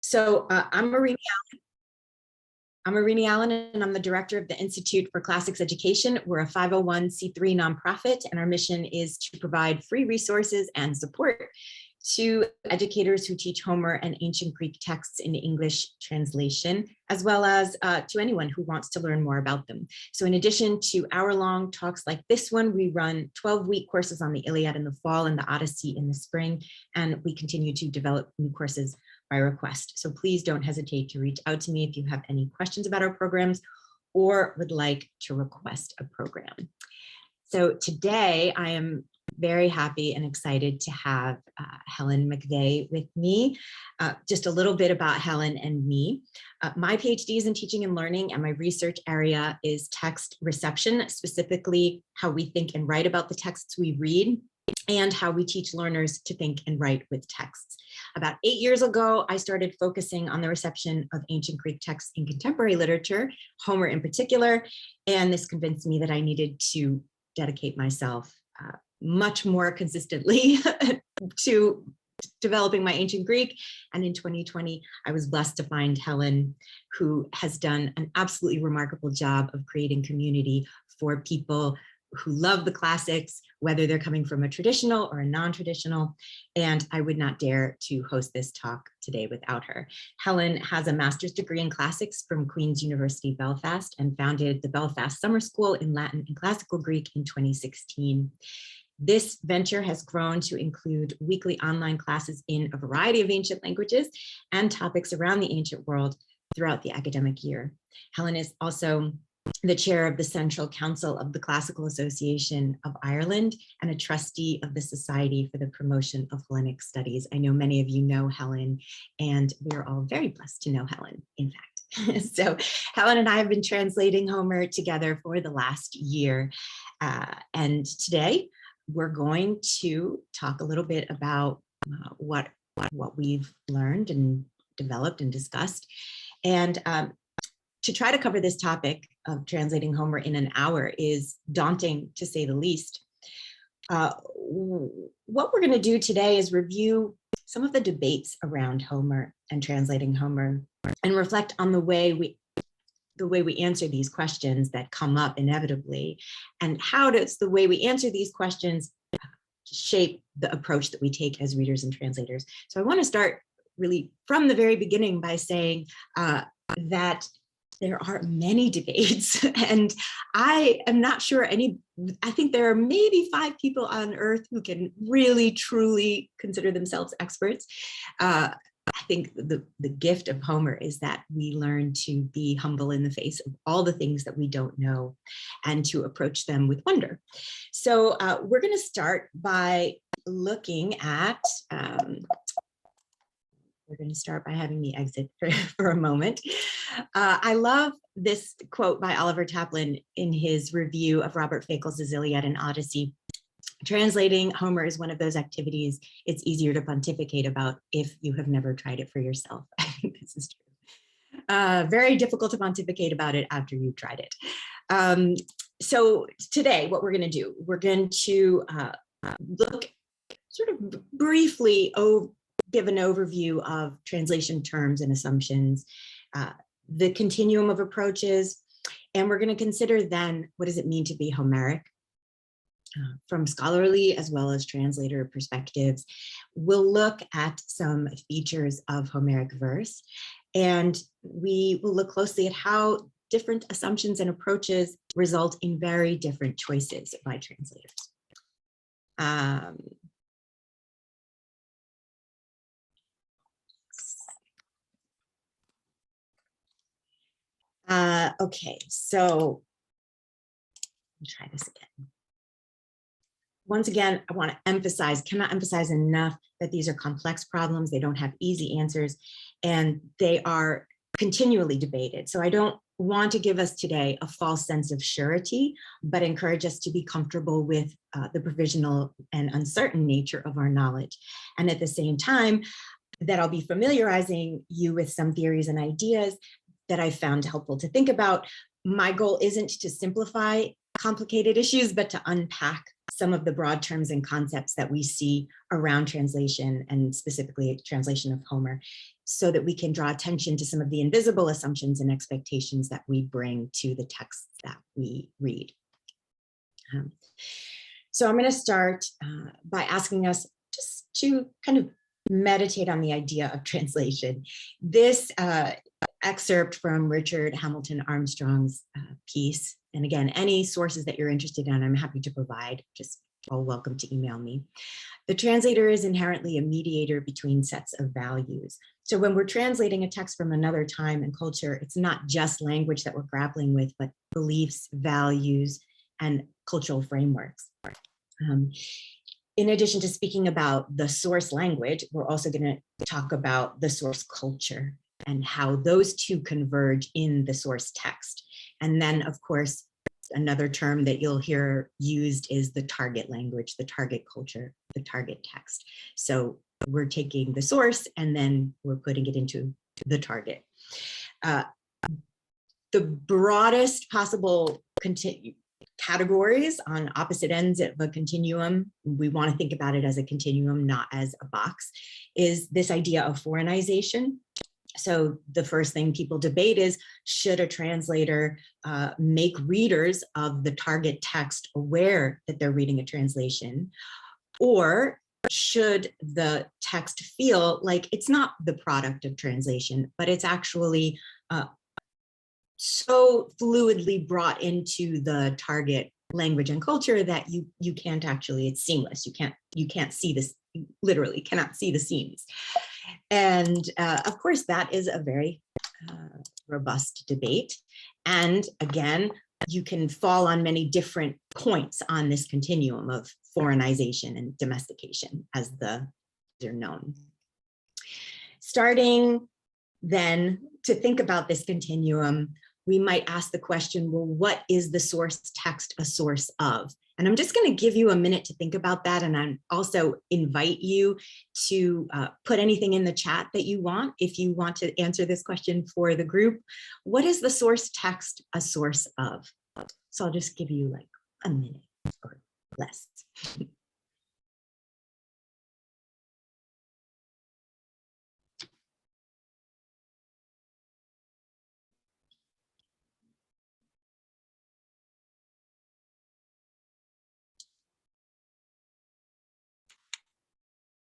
I'm Eirene Allen, and I'm the director of the Institute for Classics Education. We're a 501c3 nonprofit, and our mission is to provide free resources and support to educators who teach Homer and ancient Greek texts in English translation, as well as to anyone who wants to learn more about them. So in addition to hour-long talks like this one, we run 12-week courses on the Iliad in the fall and the Odyssey in the spring, and we continue to develop new courses by request. So please don't hesitate to reach out to me if you have any questions about our programs or would like to request a program. So today I am very happy and excited to have Helen McVeigh with me. Just a little bit about Helen and me. My PhD is in teaching and learning, and my research area is text reception, specifically how we think and write about the texts we read and how we teach learners to think and write with texts. About 8 years ago, I started focusing on the reception of ancient Greek texts in contemporary literature, Homer in particular, and this convinced me that I needed to dedicate myself much more consistently to developing my ancient Greek. And in 2020, I was blessed to find Helen, who has done an absolutely remarkable job of creating community for people who love the classics, whether they're coming from a traditional or a non-traditional, and I would not dare to host this talk today without her. Helen has a master's degree in classics from Queen's University Belfast and founded the Belfast Summer School in Latin and Classical Greek in 2016. This venture has grown to include weekly online classes in a variety of ancient languages and topics around the ancient world throughout the academic year. Helen is also the chair of the Central Council of the Classical Association of Ireland and a trustee of the Society for the Promotion of Hellenic Studies. I know many of you know Helen, and we're all very blessed to know Helen, in fact. So Helen and I have been translating Homer together for the last year. And today we're going to talk a little bit about what we've learned and developed and discussed. And to try to cover this topic of translating Homer in an hour is daunting, to say the least. What we're going to do today is review some of the debates around Homer and translating Homer and reflect on the way we answer these questions that come up inevitably, and how does the way we answer these questions shape the approach that we take as readers and translators. So I want to start really from the very beginning by saying that there are many debates, and I am not sure I think there are maybe 5 people on earth who can really, truly consider themselves experts. I think the gift of Homer is that we learn to be humble in the face of all the things that we don't know and to approach them with wonder. So we're going to start by looking at we're going to start by having me exit for a moment. I love this quote by Oliver Taplin in his review of Robert Fakel's Iliad and Odyssey. Translating Homer is one of those activities it's easier to pontificate about if you have never tried it for yourself. I think this is true. Very difficult to pontificate about it after you've tried it. So today, what we're going to do, we're going to look sort of briefly give an overview of translation terms and assumptions, the continuum of approaches, and we're going to consider then what does it mean to be Homeric from scholarly as well as translator perspectives. We'll look at some features of Homeric verse, and we will look closely at how different assumptions and approaches result in very different choices by translators. Okay, so let me try this again. Once again, I want to cannot emphasize enough that these are complex problems. They don't have easy answers, and they are continually debated. So I don't want to give us today a false sense of surety, but encourage us to be comfortable with the provisional and uncertain nature of our knowledge. And at the same time, that I'll be familiarizing you with some theories and ideas that I found helpful to think about. My goal isn't to simplify complicated issues, but to unpack some of the broad terms and concepts that we see around translation, and specifically translation of Homer, so that we can draw attention to some of the invisible assumptions and expectations that we bring to the texts that we read. So I'm going to start by asking us just to kind of meditate on the idea of translation. This excerpt from Richard Hamilton Armstrong's piece, and again, any sources that you're interested in, I'm happy to provide, just all welcome to email me. The translator is inherently a mediator between sets of values. So when we're translating a text from another time and culture, it's not just language that we're grappling with, but beliefs, values, and cultural frameworks. In addition to speaking about the source language, we're also going to talk about the source culture and how those two converge in the source text. And then, of course, another term that you'll hear used is the target language, the target culture, the target text. So we're taking the source and then we're putting it into the target. The broadest possible categories on opposite ends of a continuum, we want to think about it as a continuum, not as a box, is this idea of foreignization. So the first thing people debate is, should a translator make readers of the target text aware that they're reading a translation? Or should the text feel like it's not the product of translation, but it's actually so fluidly brought into the target language and culture that you can't actually, it's seamless. You can't see this, you literally cannot see the seams. And of course, that is a very robust debate. And again, you can fall on many different points on this continuum of foreignization and domestication, as they're known. Starting then to think about this continuum, we might ask the question, well, what is the source text a source of? And I'm just going to give you a minute to think about that. And I also invite you to put anything in the chat that you want, if you want to answer this question for the group. What is the source text a source of? So I'll just give you like a minute or less.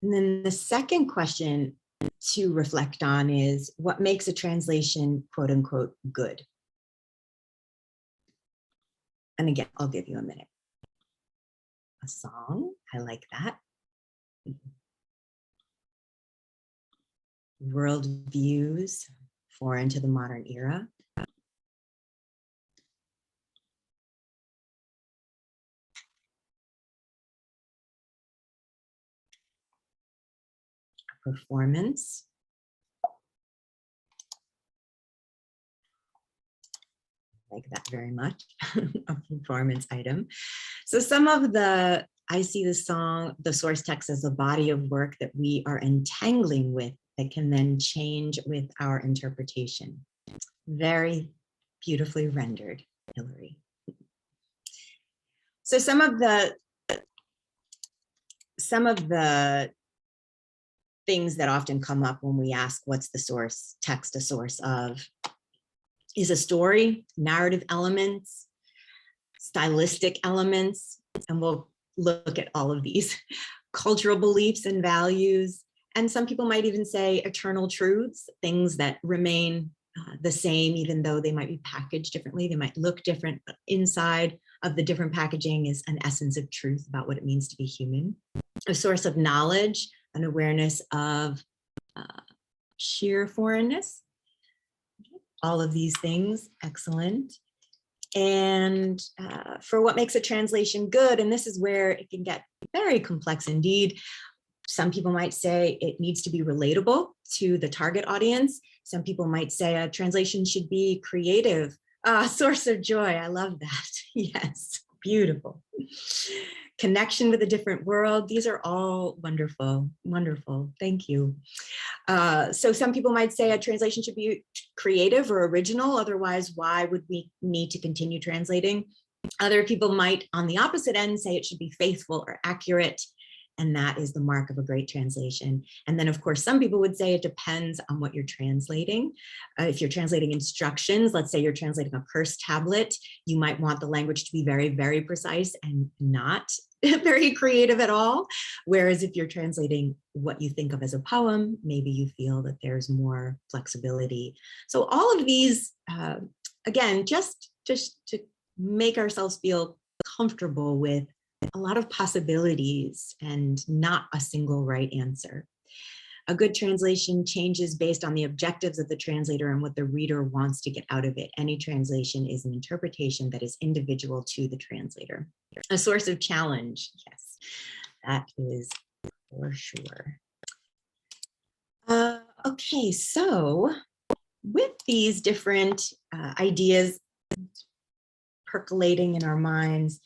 And then the second question to reflect on is, what makes a translation, quote unquote, good? And again, I'll give you a minute. A song, I like that. World views, foreign to the modern era. Performance. I like that very much, a performance item. So some of I see the song, the source text, as a body of work that we are entangling with that can then change with our interpretation. Very beautifully rendered, Hillary. So some of the things that often come up when we ask what's the source text a source of is a story, narrative elements, stylistic elements, and we'll look at all of these, cultural beliefs and values, and some people might even say eternal truths, things that remain the same, even though they might be packaged differently, they might look different, but inside of the different packaging is an essence of truth about what it means to be human. A source of knowledge, an awareness of sheer foreignness, all of these things, excellent. And for what makes a translation good, and this is where it can get very complex indeed. Some people might say it needs to be relatable to the target audience. Some people might say a translation should be creative. Source of joy, I love that. Yes, beautiful. Connection with a different world. These are all wonderful, wonderful. Thank you. So some people might say a translation should be creative or original. Otherwise, why would we need to continue translating? Other people might, on the opposite end, say it should be faithful or accurate, and that is the mark of a great translation. And then, of course, some people would say it depends on what you're translating. If you're translating instructions, let's say you're translating a curse tablet, you might want the language to be very, very precise and not very creative at all. Whereas if you're translating what you think of as a poem, maybe you feel that there's more flexibility. So all of these, again, just to make ourselves feel comfortable with a lot of possibilities and not a single right answer. A good translation changes based on the objectives of the translator and what the reader wants to get out of it. Any translation is an interpretation that is individual to the translator. A source of challenge, yes, that is for sure. Okay, so with these different ideas percolating in our minds,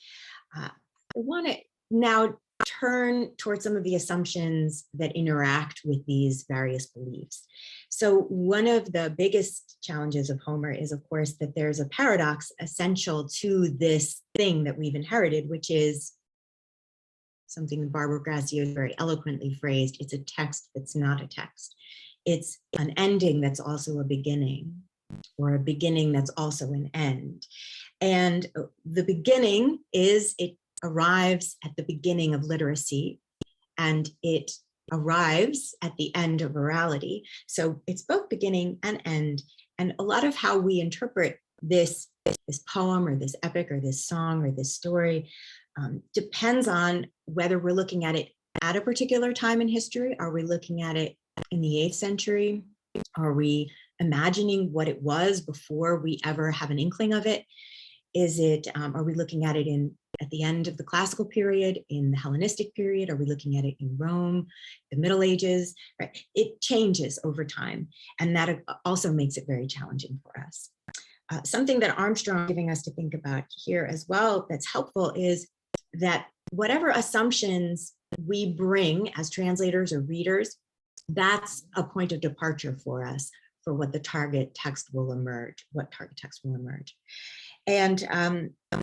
I want to now turn towards some of the assumptions that interact with these various beliefs. So one of the biggest challenges of Homer is, of course, that there's a paradox essential to this thing that we've inherited, which is something that Barbara Grazio very eloquently phrased. It's a text that's not a text. It's an ending that's also a beginning, or a beginning that's also an end. And the beginning is, it arrives at the beginning of literacy, and it arrives at the end of orality. So it's both beginning and end. And a lot of how we interpret this poem or this epic or this song or this story depends on whether we're looking at it at a particular time in history. Are we looking at it in the 8th century? Are we imagining what it was before we ever have an inkling of it? Is it, are we looking at it at the end of the classical period, in the Hellenistic period? Are we looking at it in Rome, the Middle Ages? Right? It changes over time, and that also makes it very challenging for us. Something that Armstrong is giving us to think about here as well that's helpful is that whatever assumptions we bring as translators or readers, that's a point of departure for us for what the target text will emerge, what target text will emerge. And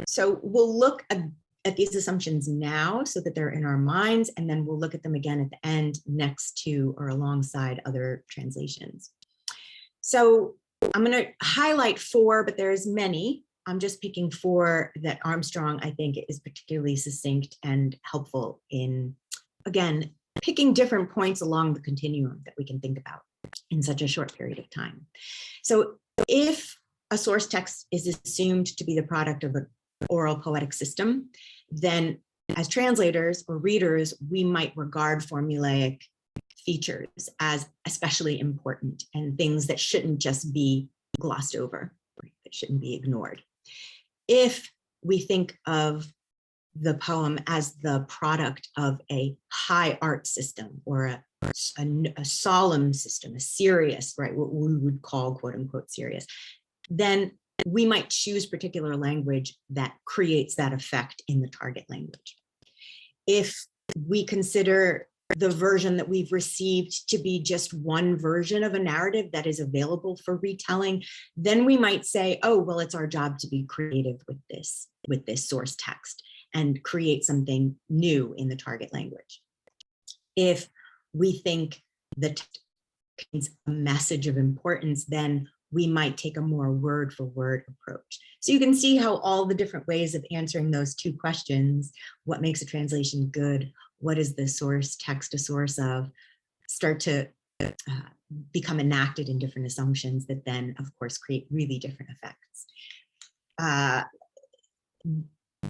so we'll look at these assumptions now so that they're in our minds, and then we'll look at them again at the end next to or alongside other translations. So I'm going to highlight 4, but there's many. I'm just picking 4 that Armstrong, I think, is particularly succinct and helpful in, again, picking different points along the continuum that we can think about in such a short period of time. So if a source text is assumed to be the product of an oral poetic system, then as translators or readers, we might regard formulaic features as especially important and things that shouldn't just be glossed over, that shouldn't be ignored. If we think of the poem as the product of a high art system or a solemn system, a serious, right, what we would call quote unquote serious, then we might choose particular language that creates that effect in the target language. If we consider the version that we've received to be just one version of a narrative that is available for retelling, then we might say, oh, well, it's our job to be creative with this source text and create something new in the target language. If we think the text contains a message of importance, then we might take a more word for word approach. So you can see how all the different ways of answering those 2 questions, what makes a translation good, what is the source text a source of, start to become enacted in different assumptions that then, of course, create really different effects.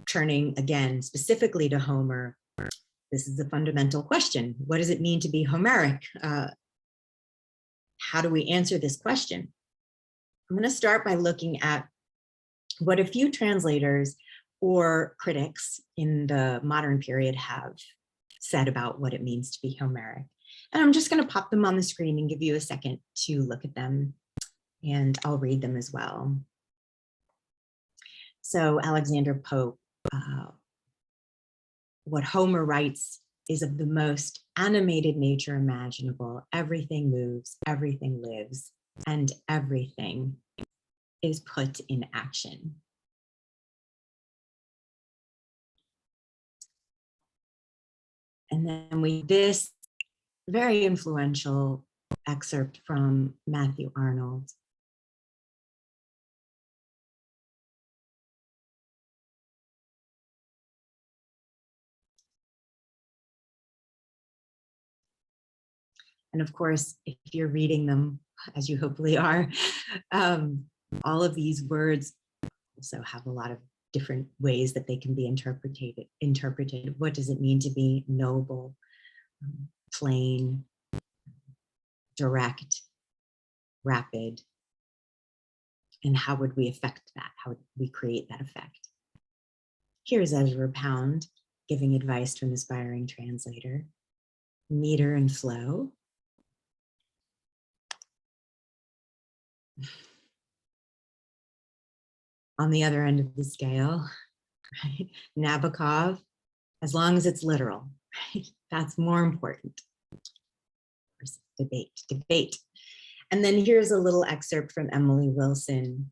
Turning again specifically to Homer, this is a fundamental question. What does it mean to be Homeric? How do we answer this question? I'm going to start by looking at what a few translators or critics in the modern period have said about what it means to be Homeric. And I'm just going to pop them on the screen and give you a second to look at them, and I'll read them as well. So Alexander Pope, what Homer writes is of the most animated nature imaginable. Everything moves, everything lives, and everything is put in action. And then this very influential excerpt from Matthew Arnold. And of course, if you're reading them, as you hopefully are, all of these words also have a lot of different ways that they can be interpreted. What does it mean to be noble, plain, direct, rapid? And how would we affect that? How would we create that effect? Here's Ezra Pound giving advice to an aspiring translator. Meter and flow. On the other end of the scale, right? Nabokov, as long as it's literal, right? That's more important. Debate. And then here's a little excerpt from Emily Wilson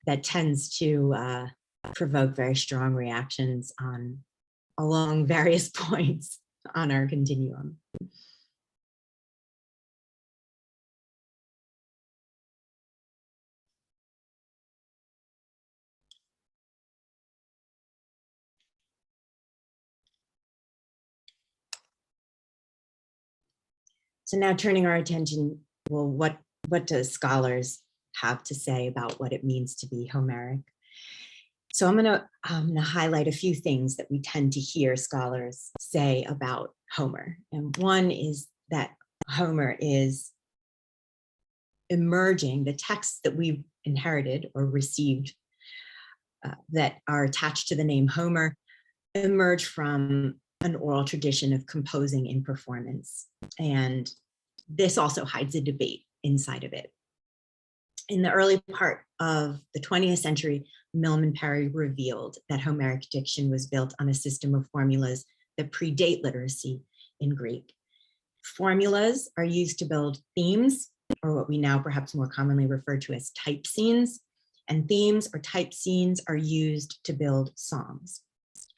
that tends to provoke very strong reactions along various points on our continuum. So now turning our attention, well, what do scholars have to say about what it means to be Homeric? So I'm gonna highlight a few things that we tend to hear scholars say about Homer. And one is that Homer is emerging, the texts that we've inherited or received that are attached to the name Homer emerge from an oral tradition of composing in performance. And this also hides a debate inside of it. In the early part of the 20th century, Milman Parry revealed that Homeric diction was built on a system of formulas that predate literacy in Greek. Formulas are used to build themes, or what we now perhaps more commonly refer to as type scenes, and themes or type scenes are used to build songs.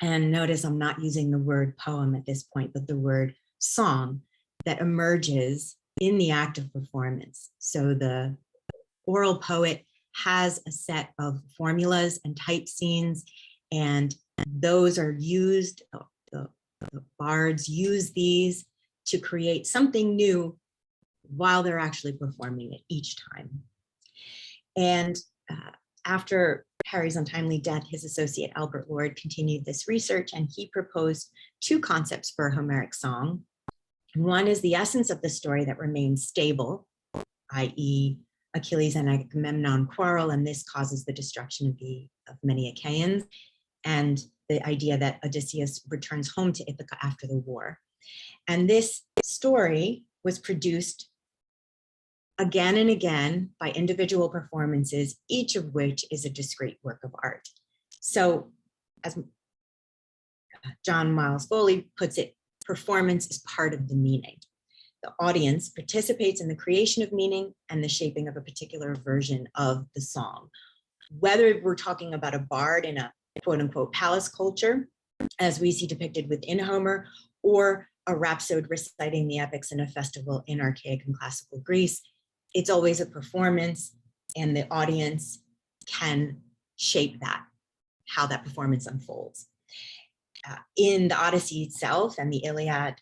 And notice I'm not using the word poem at this point, but the word song that emerges in the act of performance. So the oral poet has a set of formulas and type scenes, and those are used, the bards use these to create something new while they're actually performing it each time. And after Parry's untimely death, his associate Albert Lord continued this research, and he proposed two concepts for a Homeric song. One is the essence of the story that remains stable, i.e. Achilles and Agamemnon quarrel, and this causes the destruction of many Achaeans, and the idea that Odysseus returns home to Ithaca after the war. And this story was produced again and again by individual performances, each of which is a discrete work of art. So as John Miles Foley puts it, performance is part of the meaning. The audience participates in the creation of meaning and the shaping of a particular version of the song. Whether we're talking about a bard in a quote unquote palace culture, as we see depicted within Homer, or a rhapsode reciting the epics in a festival in archaic and classical Greece, it's always a performance, and the audience can shape that, how that performance unfolds. In the Odyssey itself and the Iliad,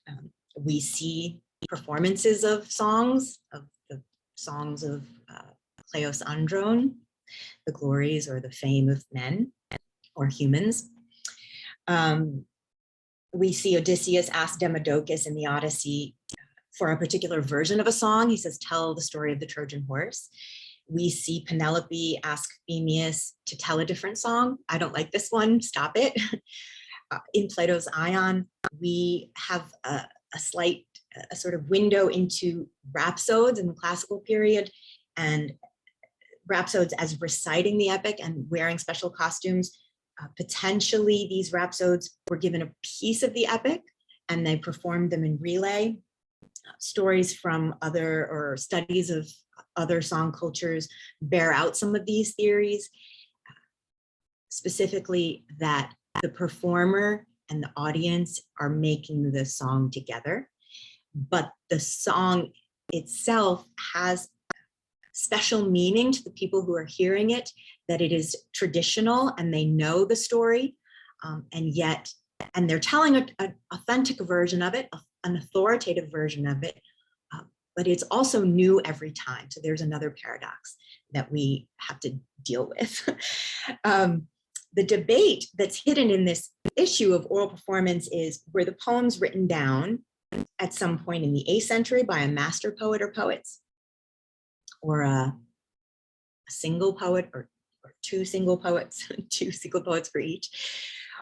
we see performances of songs, the songs of Kleos Andron, the glories or the fame of men or humans. We see Odysseus ask Demodocus in the Odyssey for a particular version of a song. He says, tell the story of the Trojan horse. We see Penelope ask Phemius to tell a different song. I don't like this one, stop it. In Plato's Ion, we have a sort of window into rhapsodes in the classical period, and rhapsodes as reciting the epic and wearing special costumes. Potentially these rhapsodes were given a piece of the epic and they performed them in relay. Stories from studies of other song cultures bear out some of these theories, specifically that the performer and the audience are making the song together, but the song itself has special meaning to the people who are hearing it, that it is traditional and they know the story, and they're telling an authentic version of it, an authoritative version of it, but it's also new every time. So there's another paradox that we have to deal with. The debate that's hidden in this issue of oral performance is, were the poems written down at some point in the 8th century by a master poet or poets, or a single poet, or two single poets, two single poets for each?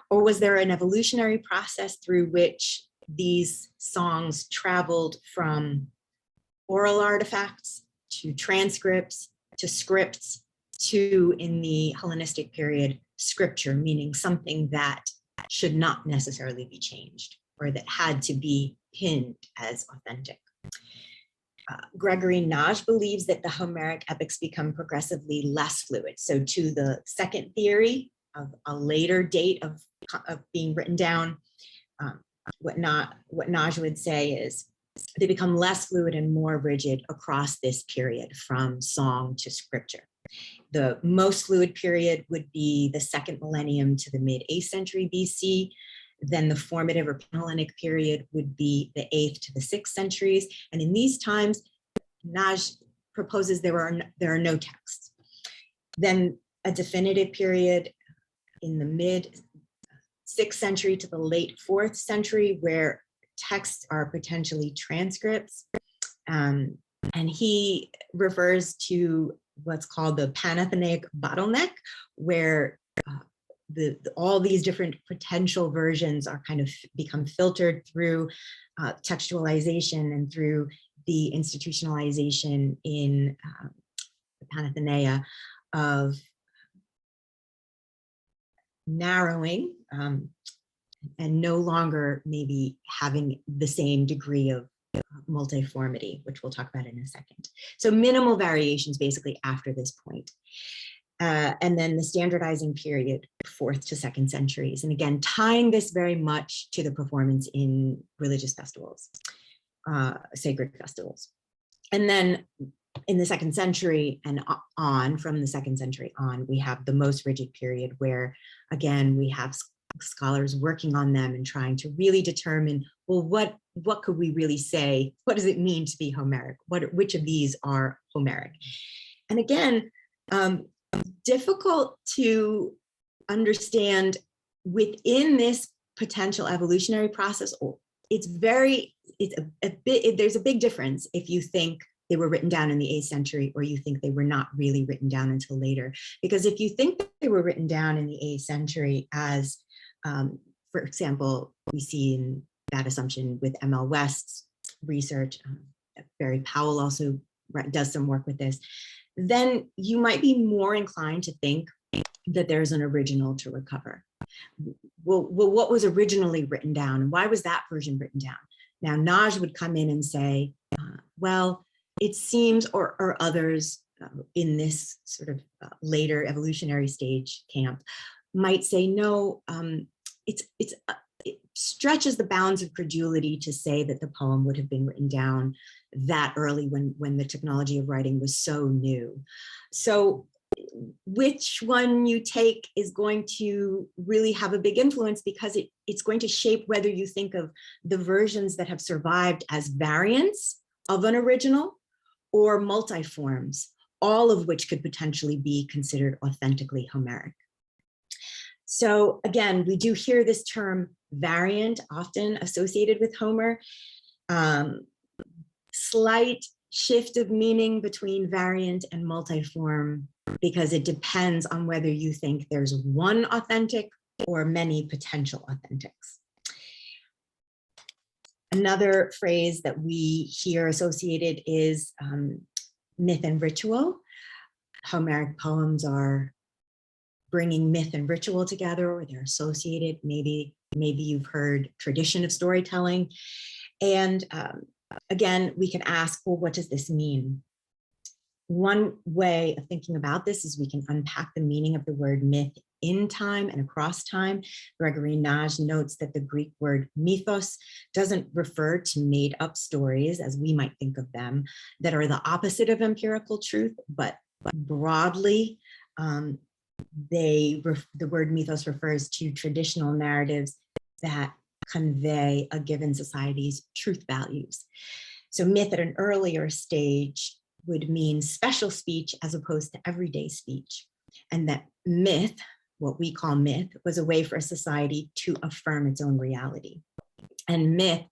Or was there an evolutionary process through which these songs traveled from oral artifacts to transcripts to scripts to, in the Hellenistic period, scripture, meaning something that should not necessarily be changed or that had to be pinned as authentic? Gregory Nagy believes that the Homeric epics become progressively less fluid. So to the second theory of a later date of being written down, what Nagy would say is they become less fluid and more rigid across this period from song to scripture. The most fluid period would be the 2nd millennium to the mid-8th century BC. Then the formative or Hellenic period would be the 8th to the 6th centuries. And in these times, Nagy proposes there are no texts. Then a definitive period in the mid-6th century to the late 4th century, where texts are potentially transcripts. And he refers to what's called the Panathenaic bottleneck, where all these different potential versions are kind of become filtered through textualization and through the institutionalization in the Panathenaea of narrowing and no longer maybe having the same degree of multiformity, which we'll talk about in a second. So minimal variations basically after this point. And then the standardizing period, 4th to 2nd centuries. And again, tying this very much to the performance in religious festivals, sacred festivals. And then in the 2nd century and on, from the 2nd century on, we have the most rigid period where, again, we have scholars working on them and trying to really determine, well, what could we really say? What does it mean to be Homeric? Which of these are Homeric? And again, difficult to understand within this potential evolutionary process. There's a big difference if you think they were written down in the 8th century or you think they were not really written down until later. Because if you think that they were written down in the 8th century as, for example, we see in that assumption with M.L. West's research, Barry Powell also does some work with this, then you might be more inclined to think that there's an original to recover. Well, what was originally written down, and why was that version written down? Now, Nagy would come in and say, well, it seems, or others in this sort of later evolutionary stage camp might say, no, it stretches the bounds of credulity to say that the poem would have been written down that early when the technology of writing was so new. So which one you take is going to really have a big influence, because it's going to shape whether you think of the versions that have survived as variants of an original or multiforms, all of which could potentially be considered authentically Homeric. So again, we do hear this term variant often associated with Homer. Slight shift of meaning between variant and multiform, because it depends on whether you think there's one authentic or many potential authentics. Another phrase that we hear associated is myth and ritual. Homeric poems are bringing myth and ritual together, or they're associated. Maybe you've heard tradition of storytelling. And again, we can ask, well, what does this mean? One way of thinking about this is we can unpack the meaning of the word myth in time and across time. Gregory Nagy notes that the Greek word mythos doesn't refer to made up stories as we might think of them that are the opposite of empirical truth, but broadly, the word mythos refers to traditional narratives that convey a given society's truth values. So myth at an earlier stage would mean special speech as opposed to everyday speech. And that myth, what we call myth, was a way for a society to affirm its own reality. And myth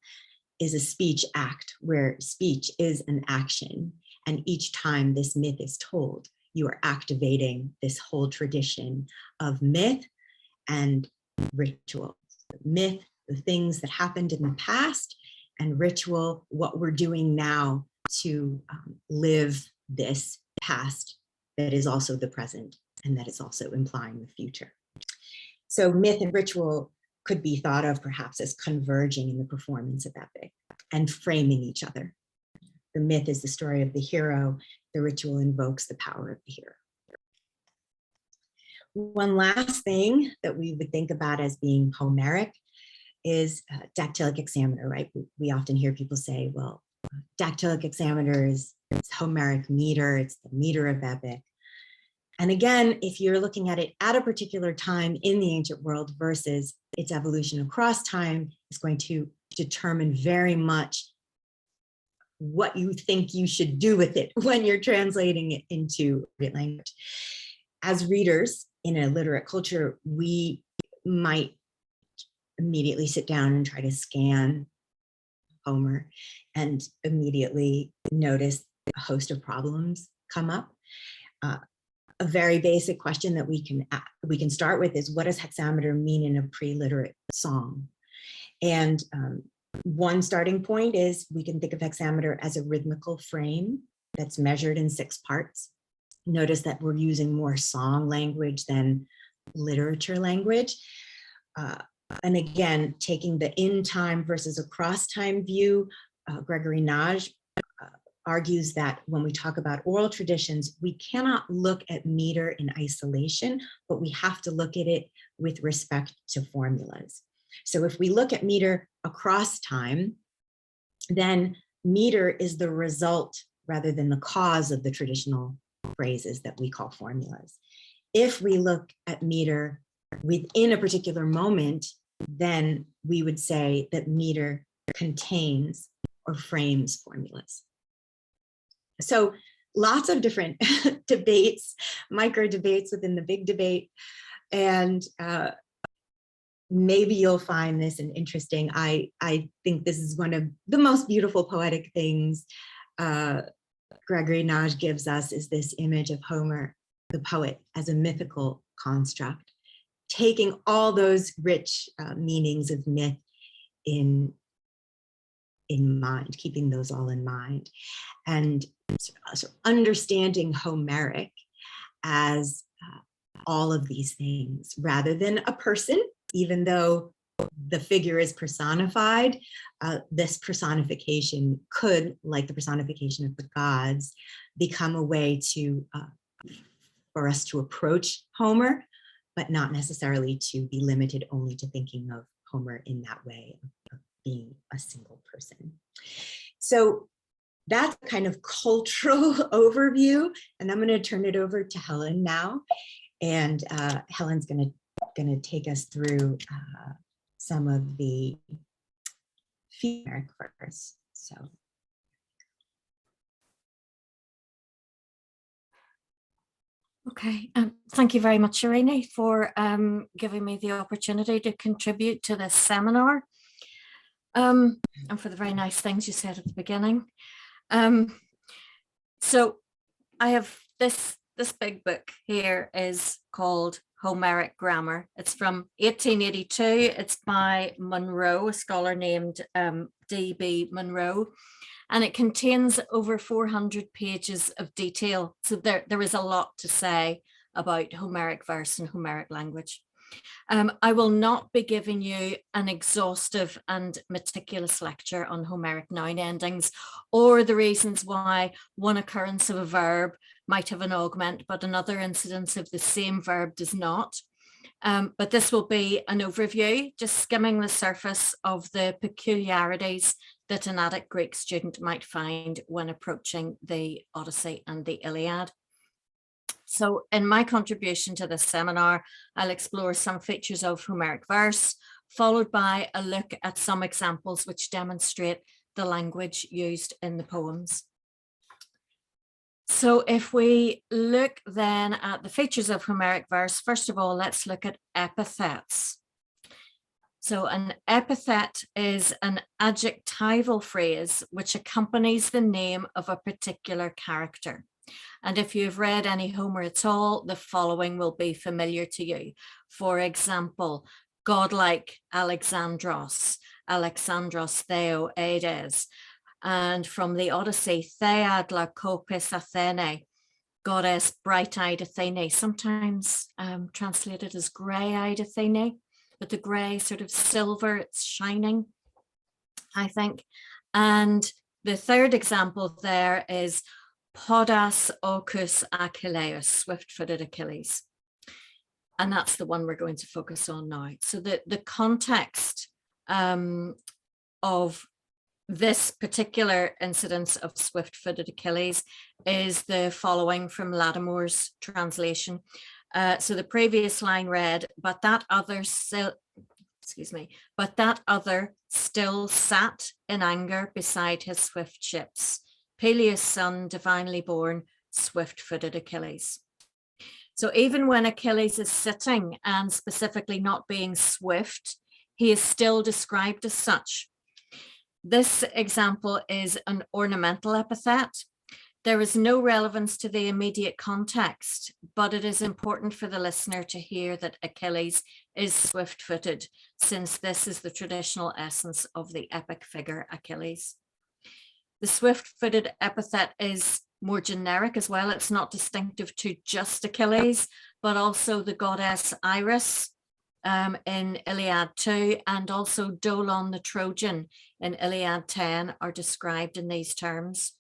is a speech act where speech is an action. And each time this myth is told, you are activating this whole tradition of myth and ritual. Myth, the things that happened in the past, and ritual, what we're doing now to live this past that is also the present and that is also implying the future. So myth and ritual could be thought of perhaps as converging in the performance of epic and framing each other. The myth is the story of the hero. The ritual invokes the power of the hero. One last thing that we would think about as being Homeric is dactylic hexameter, right? We often hear people say, well, dactylic hexameter is Homeric meter, it's the meter of epic. And again, if you're looking at it at a particular time in the ancient world versus its evolution across time, is going to determine very much what you think you should do with it when you're translating it into language. As readers in a literate culture, we might immediately sit down and try to scan Homer and immediately notice a host of problems come up. A very basic question that we can start with is, what does hexameter mean in a pre-literate song? And one starting point is we can think of hexameter as a rhythmical frame that's measured in 6 parts. Notice that we're using more song language than literature language. And again, taking the in time versus across time view, Gregory Nagy argues that when we talk about oral traditions, we cannot look at meter in isolation, but we have to look at it with respect to formulas. So if we look at meter across time, then meter is the result rather than the cause of the traditional phrases that we call formulas. If we look at meter within a particular moment, then we would say that meter contains or frames formulas. So lots of different debates, micro debates within the big debate. And maybe you'll find this interesting. I think this is one of the most beautiful poetic things Gregory Nagy gives us, is this image of Homer, the poet, as a mythical construct, taking all those rich meanings of myth in mind, keeping those all in mind, and so understanding Homeric as all of these things rather than a person, even though the figure is personified. This personification could, like the personification of the gods, become a way to for us to approach Homer, but not necessarily to be limited only to thinking of Homer in that way of being a single person. So that's kind of cultural overview, and I'm going to turn it over to Helen now, and Helen's going to take us through some of the feedback first. So. Okay, thank you very much, Eirene, for giving me the opportunity to contribute to this seminar, and for the very nice things you said at the beginning. So I have this big book here is called Homeric Grammar. It's from 1882. It's by Monroe, a scholar named D.B. Monroe, and it contains over 400 pages of detail. So there is a lot to say about Homeric verse and Homeric language. I will not be giving you an exhaustive and meticulous lecture on Homeric noun endings or the reasons why one occurrence of a verb might have an augment, but another incidence of the same verb does not. But this will be an overview, just skimming the surface of the peculiarities that an Attic Greek student might find when approaching the Odyssey and the Iliad. So in my contribution to this seminar, I'll explore some features of Homeric verse, followed by a look at some examples which demonstrate the language used in the poems. So if we look then at the features of Homeric verse, first of all, let's look at epithets. So an epithet is an adjectival phrase which accompanies the name of a particular character. And if you've read any Homer at all, the following will be familiar to you. For example, godlike Alexandros, Alexandros Theo Aides. And from the Odyssey, Theadla Kopis Athene, goddess bright-eyed Athene, sometimes translated as grey-eyed Athene, but the grey sort of silver, it's shining, I think. And the third example there is Podas Ocus Achilleus, swift-footed Achilles. And that's the one we're going to focus on now. So the context of this particular incidence of swift-footed Achilles is the following from Lattimore's translation. So the previous line read, but that other still sat in anger beside his swift ships. Peleus' son, divinely born, swift-footed Achilles. So even when Achilles is sitting and specifically not being swift, he is still described as such. This example is an ornamental epithet. There is no relevance to the immediate context, but it is important for the listener to hear that Achilles is swift-footed, since this is the traditional essence of the epic figure Achilles. The swift-footed epithet is more generic as well. It's not distinctive to just Achilles, but also the goddess Iris in Iliad 2, and also Dolon the Trojan in Iliad 10 are described in these terms.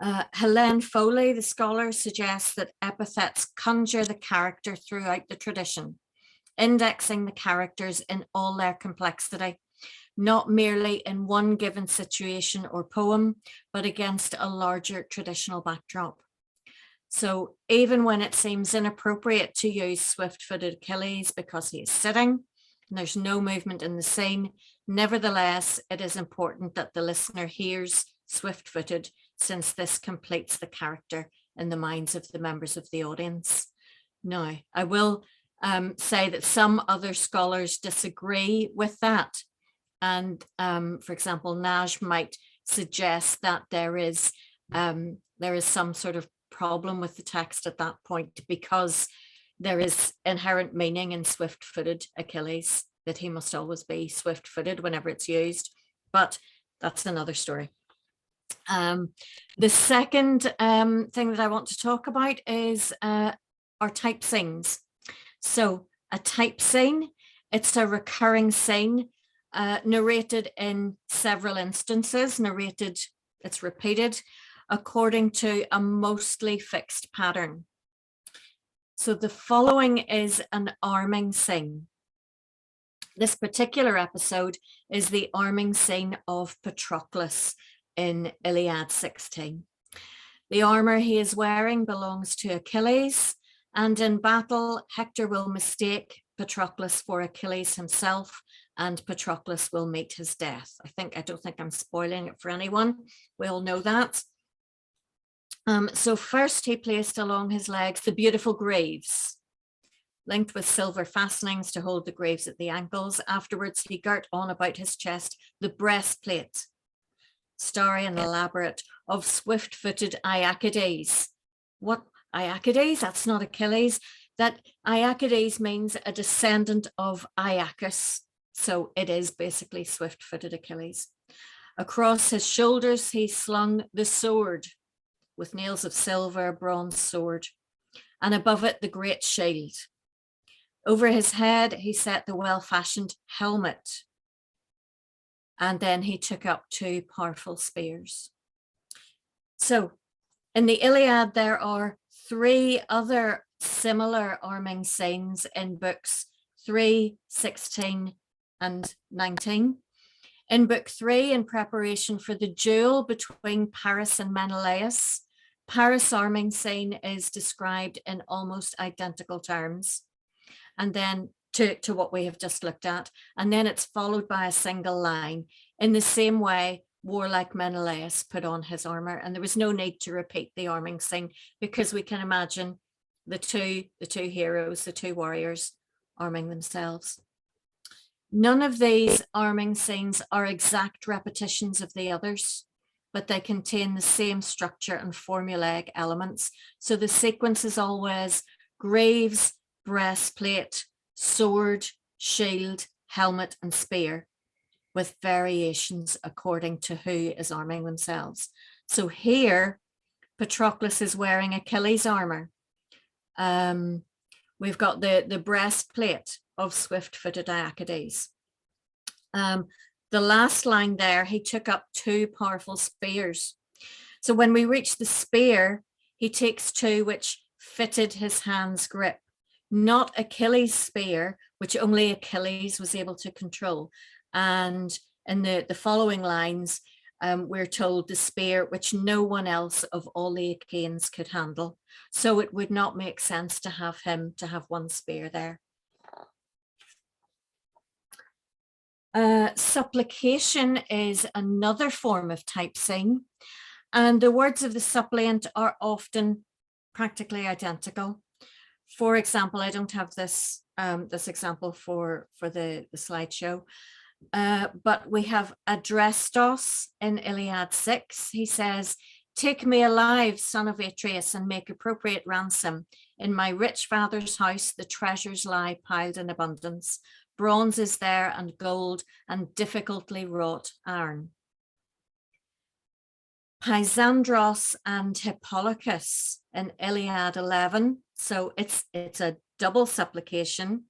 Helen Foley, the scholar, suggests that epithets conjure the character throughout the tradition, indexing the characters in all their complexity, not merely in one given situation or poem, but against a larger traditional backdrop. So even when it seems inappropriate to use swift-footed Achilles because he is sitting and there's no movement in the scene, nevertheless, it is important that the listener hears swift-footed, since this completes the character in the minds of the members of the audience. Now, I will say that some other scholars disagree with that. And for example, Naj might suggest that there is some sort of problem with the text at that point, because there is inherent meaning in swift-footed Achilles, that he must always be swift-footed whenever it's used, but that's another story. The second thing that I want to talk about is our type scenes. So a type scene, it's a recurring scene narrated in several instances, it's repeated according to a mostly fixed pattern. So the following is an arming scene. This particular episode is the arming scene of Patroclus in Iliad 16. The armor he is wearing belongs to Achilles, and in battle, Hector will mistake Patroclus for Achilles himself, and Patroclus will meet his death. I don't think I'm spoiling it for anyone. We all know that. So first he placed along his legs the beautiful greaves, linked with silver fastenings to hold the greaves at the ankles. Afterwards, he girt on about his chest the breastplate, starry and elaborate, of swift-footed Iacides. What Iacides? That's not Achilles. That Iacides means a descendant of Iacchus. So it is basically swift-footed Achilles. Across his shoulders, he slung the sword with nails of silver, bronze sword, and above it, the great shield. Over his head, he set the well-fashioned helmet. And then he took up 2 powerful spears. So in the Iliad, there are 3 other similar arming scenes in books 3, 16, and 19. In book 3, in preparation for the duel between Paris and Menelaus, Paris' arming scene is described in almost identical terms, and then to what we have just looked at, and then it's followed by a single line. In the same way, warlike Menelaus put on his armor, and there was no need to repeat the arming scene because we can imagine the two heroes, the 2 warriors, arming themselves. None of these arming scenes are exact repetitions of the others, but they contain the same structure and formulaic elements. So the sequence is always greaves, breastplate, sword, shield, helmet, and spear, with variations according to who is arming themselves. So here, Patroclus is wearing Achilles' armor. We've got the breastplate of swift-footed Aeacides. The last line there, he took up 2 powerful spears. So when we reach the spear, he takes 2 which fitted his hand's grip, not Achilles' spear, which only Achilles was able to control. And in the following lines, we're told the spear which no one else of all the Achaeans could handle. So it would not make sense to have him to have 1 spear there. Supplication is another form of type scene, and the words of the suppliant are often practically identical. For example, I don't have this example for the slideshow, but we have Adrestos in Iliad 6. He says, "Take me alive, son of Atreus, and make appropriate ransom. In my rich father's house, the treasures lie piled in abundance. Bronze is there, and gold, and difficultly wrought iron." Pysandros and Hippolochus in Iliad 11. So it's a double supplication.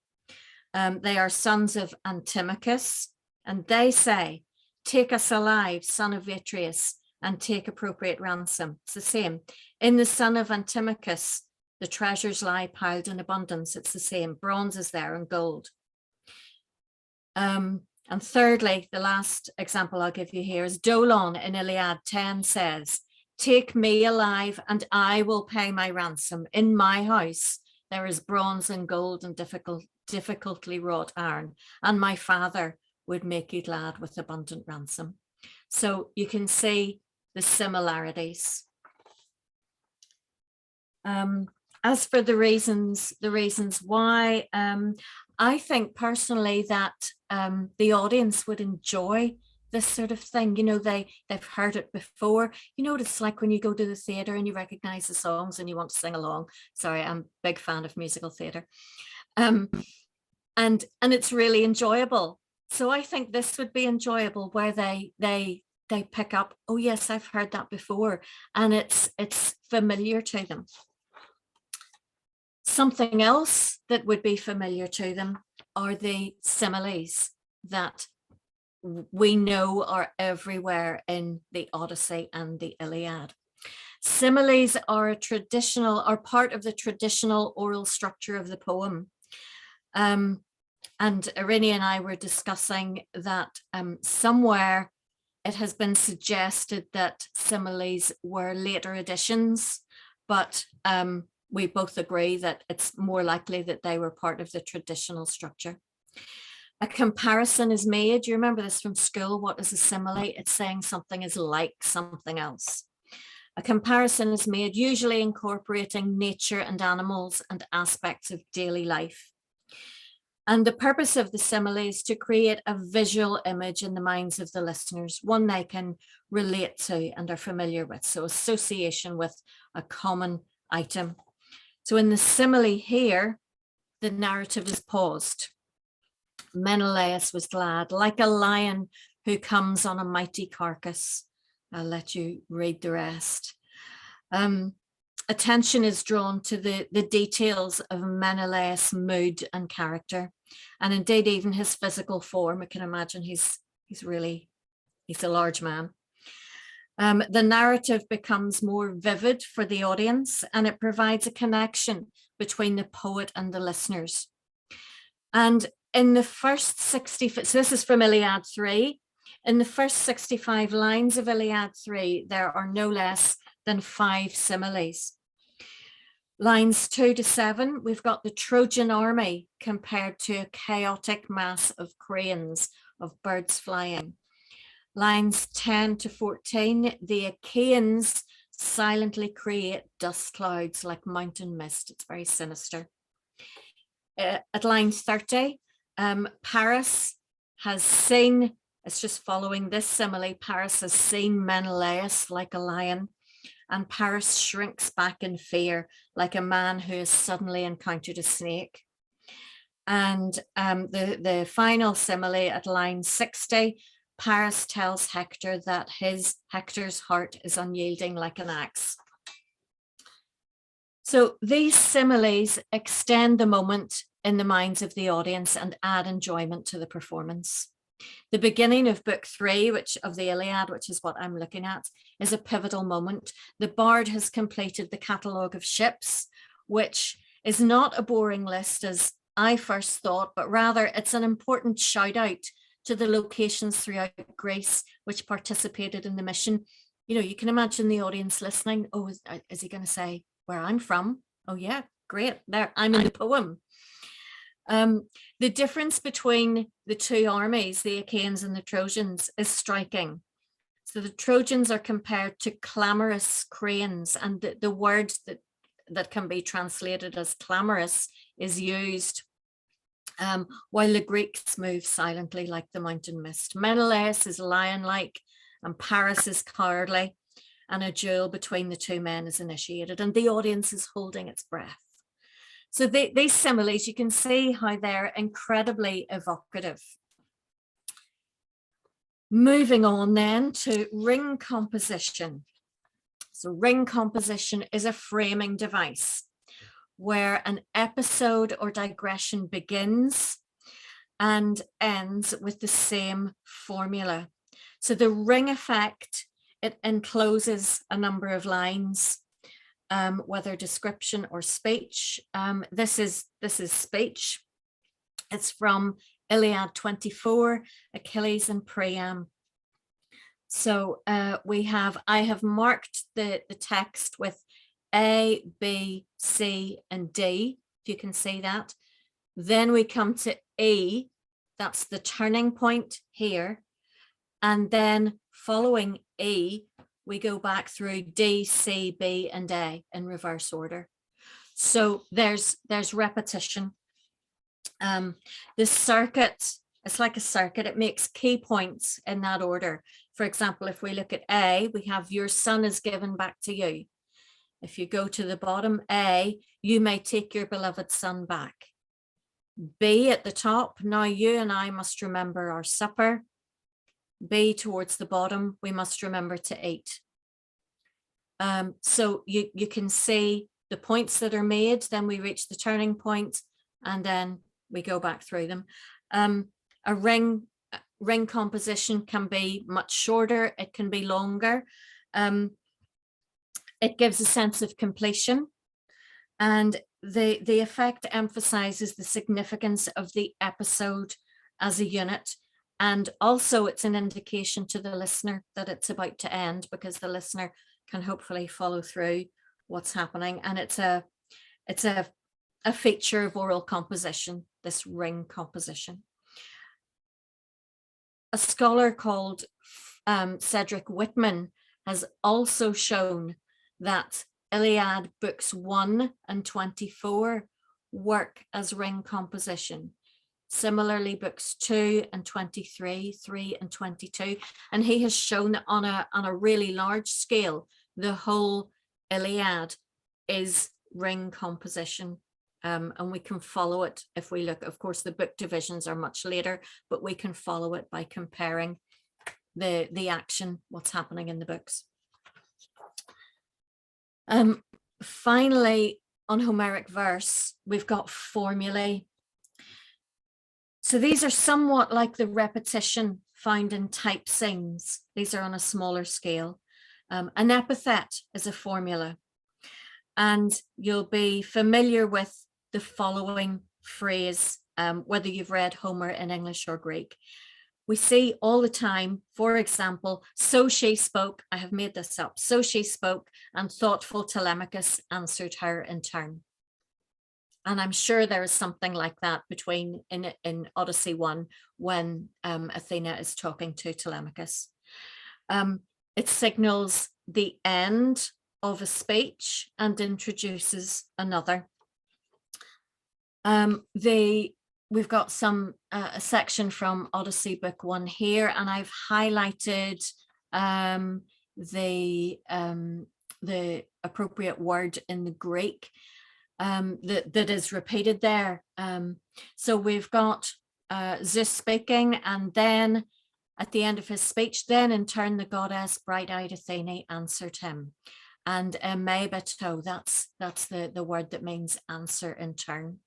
They are sons of Antimachus, and they say, "Take us alive, son of Atreus, and take appropriate ransom." It's the same. In the son of Antimachus, the treasures lie piled in abundance. It's the same. Bronze is there and gold. And thirdly, the last example I'll give you here is Dolon in Iliad 10 says, "Take me alive and I will pay my ransom. In my house, there is bronze and gold and difficultly wrought iron, and my father would make you glad with abundant ransom." So you can see the similarities. As for the reasons why, I think personally that the audience would enjoy this sort of thing. You know, they've heard it before. You know what it's like when you go to the theatre and you recognize the songs and you want to sing along. Sorry, I'm a big fan of musical theatre. And it's really enjoyable. So I think this would be enjoyable, where they pick up, "Oh yes, I've heard that before," and it's familiar to them. Something else that would be familiar to them are the similes that we know are everywhere in the Odyssey and the Iliad. Similes are part of the traditional oral structure of the poem. And Eirene and I were discussing that somewhere it has been suggested that similes were later additions, but we both agree that it's more likely that they were part of the traditional structure. A comparison is made. You remember this from school. What is a simile? It's saying something is like something else. A comparison is made, usually incorporating nature and animals and aspects of daily life. And the purpose of the simile is to create a visual image in the minds of the listeners, one they can relate to and are familiar with. So association with a common item. So in the simile here, the narrative is paused. Menelaus was glad, like a lion who comes on a mighty carcass. I'll let you read the rest. attention is drawn to the details of Menelaus' mood and character, and indeed even his physical form. I can imagine he's a large man. The narrative becomes more vivid for the audience, and it provides a connection between the poet and the listeners. And in the first 60, so this is from Iliad 3, in the first 65 lines of Iliad 3, there are no less than 5 similes. Lines 2 to 7, we've got the Trojan army compared to a chaotic mass of cranes, of birds flying. Lines 10 to 14, the Achaeans silently create dust clouds like mountain mist. It's very sinister. At line 30, Paris has seen, it's just following this simile, Paris has seen Menelaus like a lion, and Paris shrinks back in fear like a man who has suddenly encountered a snake. And the final simile at line 60, Paris tells Hector that Hector's heart is unyielding like an axe. So these similes extend the moment in the minds of the audience and add enjoyment to the performance. The beginning of book 3, of the Iliad, which is what I'm looking at, is a pivotal moment. The bard has completed the catalogue of ships, which is not a boring list as I first thought, but rather it's an important shout out to the locations throughout Greece which participated in the mission. You know, you can imagine the audience listening. Oh, is he going to say where I'm from? Oh yeah, great. There, I'm in the poem. The difference between the two armies, the Achaeans and the Trojans, is striking. So the Trojans are compared to clamorous cranes, and the word that can be translated as clamorous is used, while the Greeks move silently like the mountain mist. Menelaus is lion-like and Paris is cowardly, and a duel between the two men is initiated, and the audience is holding its breath. So these similes, you can see how they're incredibly evocative. Moving on then to ring composition. So ring composition is a framing device where an episode or digression begins and ends with the same formula. So the ring effect, it encloses a number of lines, whether description or speech. This is speech. It's from Iliad 24, Achilles and Priam. So I have marked the text with A, B, C, and D, if you can see that. Then we come to E, that's the turning point here. And then following E, we go back through D, C, B, and A in reverse order. So there's repetition. The circuit, it's like a circuit, it makes key points in that order. For example, if we look at A, we have your son is given back to you. If you go to the bottom, A, you may take your beloved son back. B at the top, now you and I must remember our supper. B towards the bottom, we must remember to eat. So you can see the points that are made, then we reach the turning point, and then we go back through them. A ring composition can be much shorter, it can be longer. It gives a sense of completion, and the effect emphasizes the significance of the episode as a unit. And also it's an indication to the listener that it's about to end, because the listener can hopefully follow through what's happening. And it's a feature of oral composition, this ring composition. A scholar called Cedric Whitman has also shown that Iliad books 1 and 24 work as ring composition. Similarly, books 2 and 23, 3 and 22, and he has shown on a really large scale the whole Iliad is ring composition, and we can follow it if we look. Of course, the book divisions are much later, but we can follow it by comparing the action, what's happening in the books. Finally, on Homeric verse, we've got formulae. So these are somewhat like the repetition found in type sings. These are on a smaller scale. An epithet is a formula. And you'll be familiar with the following phrase, whether you've read Homer in English or Greek. We see all the time, for example, so she spoke, I have made this up, so she spoke, and thoughtful Telemachus answered her in turn. And I'm sure there is something like that between in Odyssey 1 when Athena is talking to Telemachus. It signals the end of a speech and introduces another. We've got a section from Odyssey Book 1 here, and I've highlighted the appropriate word in the Greek that is repeated there. So we've got Zeus speaking, and then at the end of his speech, then in turn the goddess bright-eyed Athene answered him. And mebeto, that's the word that means answer in turn.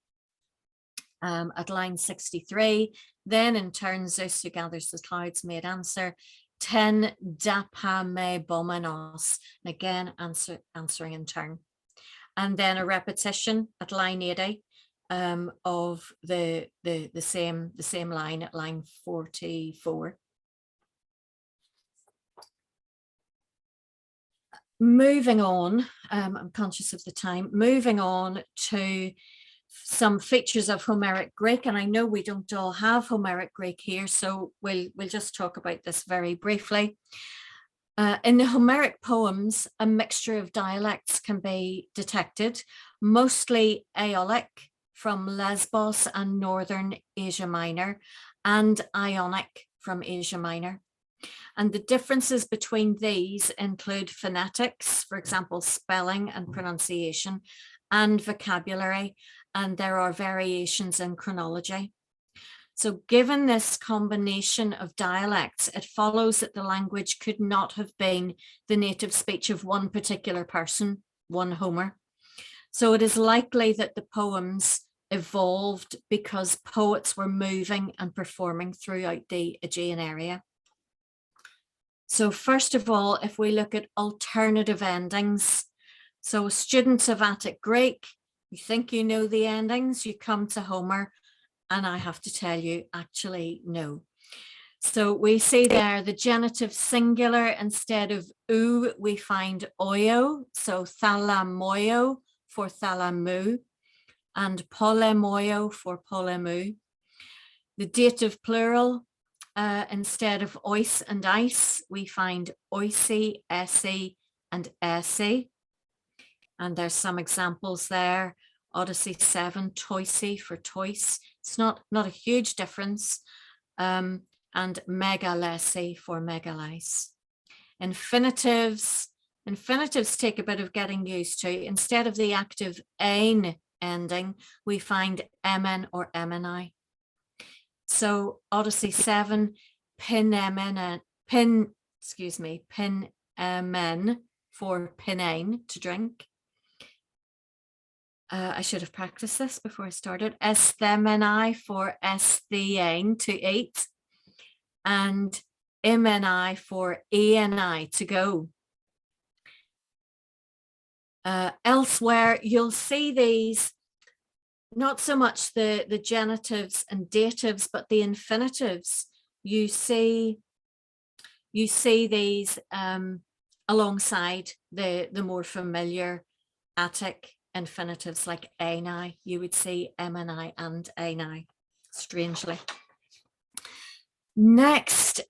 At line 63, then in turn Zeus, who gathers the clouds, made answer, ten dapa me bomenos, again answering in turn. And then a repetition at line 80 of the same line at line 44. Moving on, I'm conscious of the time, moving on to some features of Homeric Greek, and I know we don't all have Homeric Greek here, so we'll just talk about this very briefly. In the Homeric poems, a mixture of dialects can be detected, mostly Aeolic from Lesbos and northern Asia Minor, and Ionic from Asia Minor. And the differences between these include phonetics, for example, spelling and pronunciation, and vocabulary, and there are variations in chronology. So given this combination of dialects, it follows that the language could not have been the native speech of one particular person, one Homer. So it is likely that the poems evolved because poets were moving and performing throughout the Aegean area. So first of all, if we look at alternative endings, so students of Attic Greek, you think you know the endings, you come to Homer, and I have to tell you, actually, no. So we see there the genitive singular instead of oo, we find oio, so thalamoio for thalamu, and polemoio for polemu. The dative plural, instead of ois and ice, we find oisi, essi, and essi. And there's some examples there. Odyssey 7, toisi for tois. It's not a huge difference. And megalesi for megalice. Infinitives take a bit of getting used to. Instead of the active ein ending, we find emen or emeni. So Odyssey 7, pin emen for pinain, to drink. I should have practiced this before I started. Esthemeni for esthein, to eat. And imeni for eni, to go. Elsewhere, you'll see these, not so much the genitives and datives, but the infinitives. You see these alongside the more familiar Attic infinitives like ani. You would see emeni and ani, strangely. Next,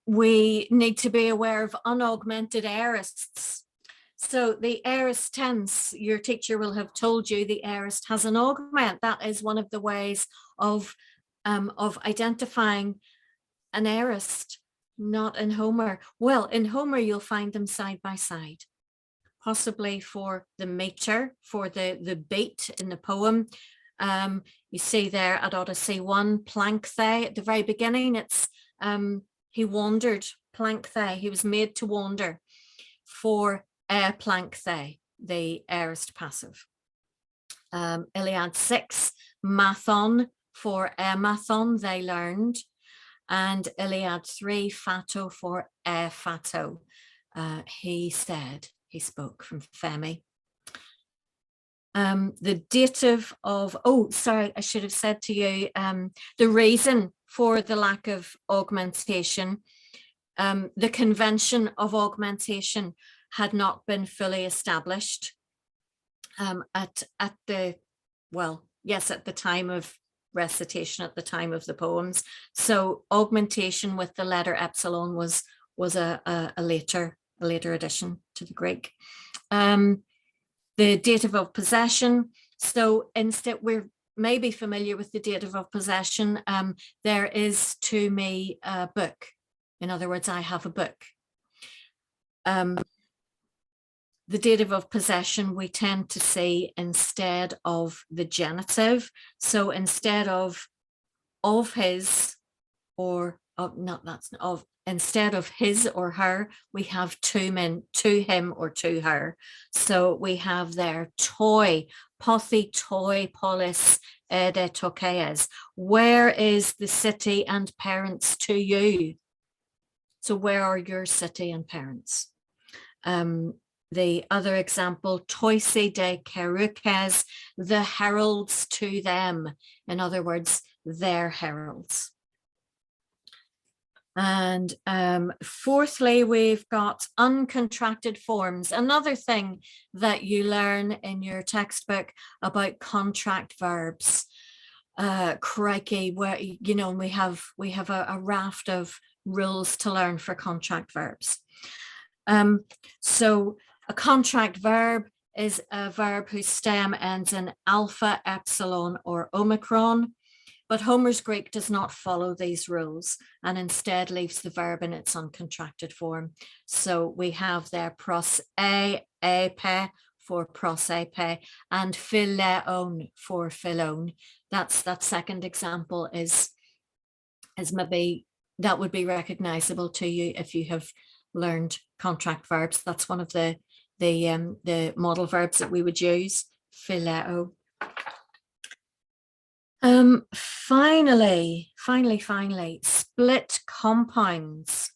we need to be aware of unaugmented aorists. So the aorist tense, your teacher will have told you the aorist has an augment. That is one of the ways of identifying an aorist, not in Homer. Well, in Homer, you'll find them side by side, possibly for the meter, for the beat in the poem. You see there at Odyssey 1, plankthe, at the very beginning, it's he wandered, plankthe, he was made to wander, for plankthe, the aorist passive. Iliad 6, mathon for emathon, they learned, and Iliad 3, fato for fato. He said, he spoke from Femi. The dative of, oh, sorry, I should have said to you, the reason for the lack of augmentation, the convention of augmentation had not been fully established at the time of recitation, at the time of the poems. So augmentation with the letter epsilon was a later addition to the Greek. The dative of possession. So instead, we're maybe familiar with the dative of possession. There is to me a book. In other words, I have a book. The dative of possession we tend to see instead of the genitive. So instead of his, or instead of his or her, we have to him or to her. So we have there toi, pothi toi polis ede tokees. Where is the city and parents to you? So where are your city and parents? The other example, toisi de kerukes, the heralds to them. In other words, their heralds. And fourthly, we've got uncontracted forms. Another thing that you learn in your textbook about contract verbs. Crikey, where, you know, we have a raft of rules to learn for contract verbs. So a contract verb is a verb whose stem ends in alpha, epsilon, or omicron. But Homer's Greek does not follow these rules and instead leaves the verb in its uncontracted form. So we have there pros epe for pros epe and phileon for philone. That second example is maybe that would be recognizable to you if you have learned contract verbs. That's one of the model verbs that we would use, phileo. Finally, split compounds.